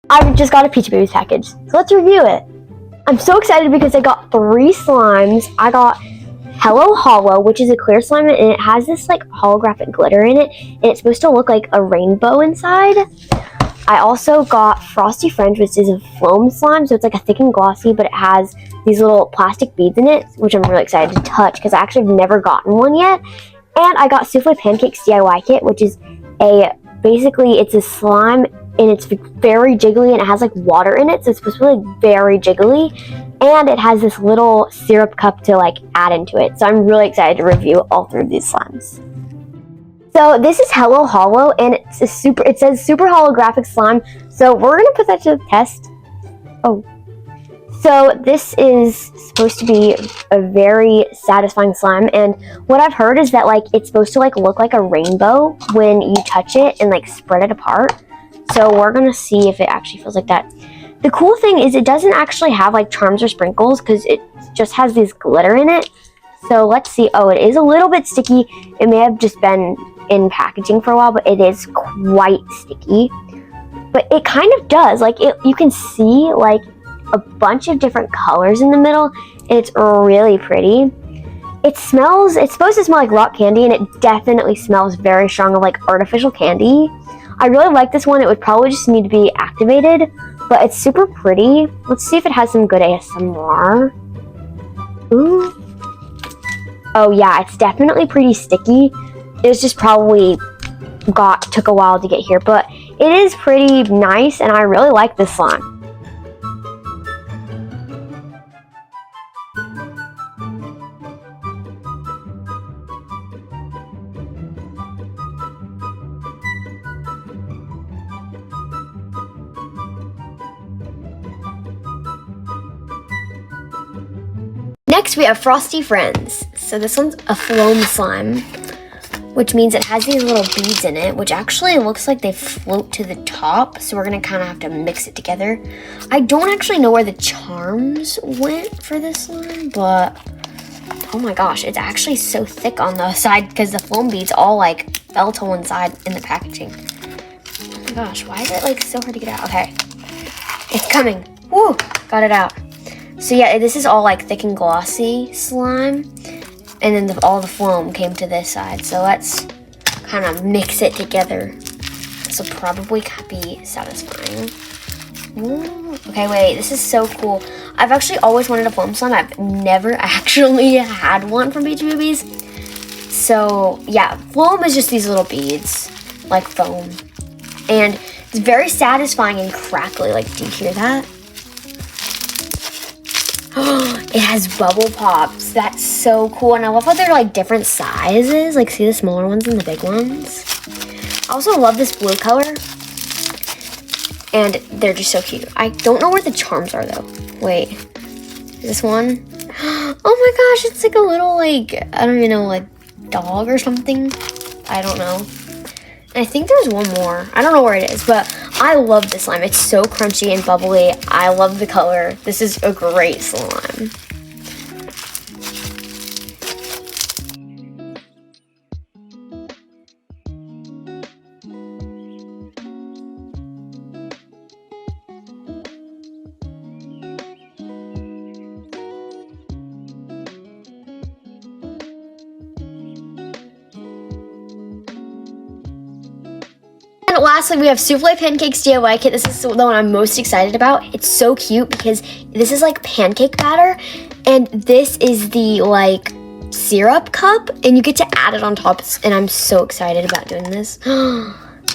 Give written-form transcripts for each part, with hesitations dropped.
I just got a Peachybbies package, so let's review it. I'm so excited because I got 3 slimes. I got holo, which is a clear slime, and it has this like holographic glitter in it, and it's supposed to look like a rainbow inside. I also got Frosty, which is a foam slime, so it's like a thick and glossy, but it has these little plastic beads in it, which I'm really excited to touch because I actually have never gotten one yet. And I got souffle pancakes DIY kit, which is basically it's a slime and it's very jiggly and it has like water in it, so it's supposed to be like very jiggly. And it has this little syrup cup to like add into it. So I'm really excited to review all 3 of these slimes. So this is holo, and it says super holographic slime. So we're gonna put that to the test. Oh. So this is supposed to be a very satisfying slime, and what I've heard is that like it's supposed to like look like a rainbow when you touch it and like spread it apart. So we're gonna see if it actually feels like that. The cool thing is it doesn't actually have like charms or sprinkles because it just has this glitter in it. So let's see. Oh, it is a little bit sticky. It may have just been in packaging for a while, but it is quite sticky. But it kind of does. Like you can see like a bunch of different colors in the middle, and it's really pretty. It's supposed to smell like rock candy, and it definitely smells very strong of like artificial candy. I really like this one. It would probably just need to be activated, but it's super pretty. Let's see if it has some good ASMR. Ooh. Oh yeah, it's definitely pretty sticky. It was just probably took a while to get here, but it is pretty nice, and I really like this slime. Next, we have Frosty Friends. So this one's a foam slime, which means it has these little beads in it, which actually looks like they float to the top. So we're gonna kind of have to mix it together. I don't actually know where the charms went for this slime, but oh my gosh, it's actually so thick on the side because the foam beads all like fell to one side in the packaging. Oh my gosh, why is it like so hard to get out? Okay, it's coming. Woo, got it out. So yeah, this is all like thick and glossy slime, and then all the foam came to this side. So let's kind of mix it together. This will probably be satisfying. Ooh. Okay, wait, this is so cool. I've actually always wanted a foam slime. I've never actually had one from Peachybbies. So yeah, foam is just these little beads, like foam. And it's very satisfying and crackly. Like, do you hear that? It has bubble pops. That's so cool. And I love how they're like different sizes. Like, see the smaller ones and the big ones. I also love this blue color. And they're just so cute. I don't know where the charms are though. Wait, this one? Oh my gosh, it's like a little like, I don't even know, like dog or something. I don't know. And I think there's one more. I don't know where it is, but I love this slime. It's so crunchy and bubbly. I love the color. This is a great slime. And lastly, we have souffle pancakes DIY kit. This is the one I'm most excited about. It's so cute because this is like pancake batter, and this is the like syrup cup, and you get to add it on top. And I'm so excited about doing this.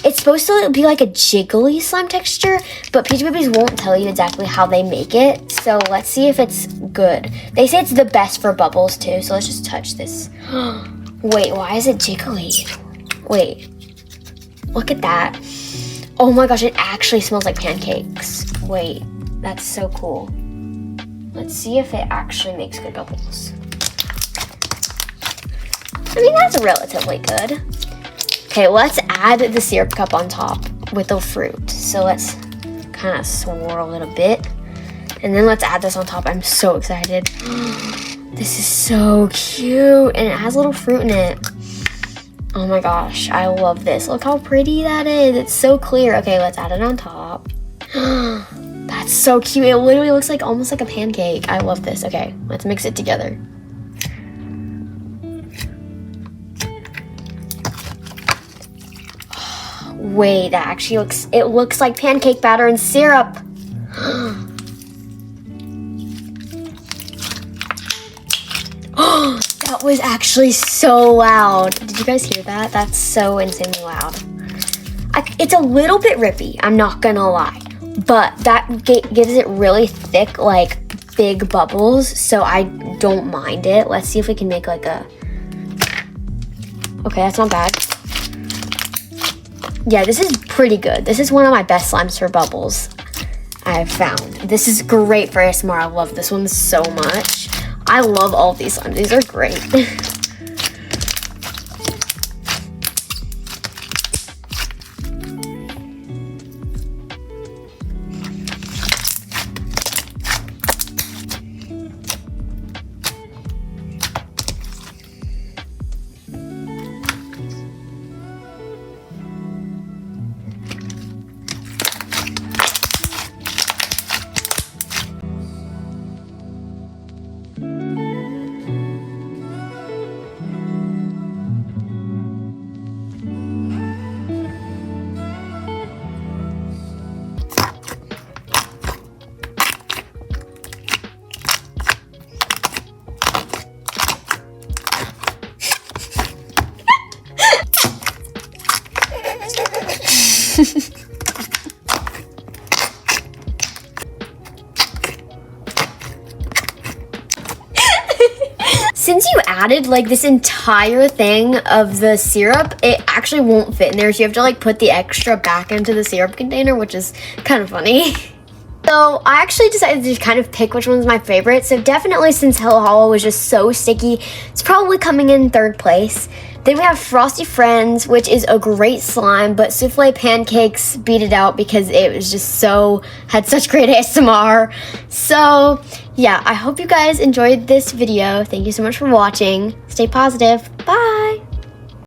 It's supposed to be like a jiggly slime texture, but Peachybbies won't tell you exactly how they make it. So let's see if it's good. They say it's the best for bubbles too. So let's just touch this. Wait, why is it jiggly? Wait. Look at that. Oh my gosh, it actually smells like pancakes. Wait, that's so cool. Let's see if it actually makes good bubbles. I mean, that's relatively good. Okay, let's add the syrup cup on top with the fruit. So let's kind of swirl it a bit. And then let's add this on top. I'm so excited. This is so cute. And it has a little fruit in it. Oh my gosh, I love this. Look how pretty that is. It's so clear. Okay, let's add it on top. That's so cute. It literally looks like almost like a pancake. I love this. Okay, let's mix it together. Wait, that actually looks like pancake batter and syrup. That was actually so loud. Did you guys hear that? That's so insanely loud. It's a little bit rippy, I'm not gonna lie. But that gives it really thick, like big bubbles, so I don't mind it. Let's see if we can make like a... Okay, that's not bad. Yeah, this is pretty good. This is one of my best slimes for bubbles I've found. This is great for ASMR. I love this one so much. I love all of these slimes. These are great. Since you added like this entire thing of the syrup, it actually won't fit in there, so you have to like put the extra back into the syrup container, which is kind of funny. So I actually decided to kind of pick which one's my favorite. So definitely, since Hello Hollow was just so sticky, it's probably coming in third place. Then we have Frosty Friends, which is a great slime, but Souffle Pancakes beat it out because it was just had such great ASMR. So yeah, I hope you guys enjoyed this video. Thank you so much for watching. Stay positive. Bye.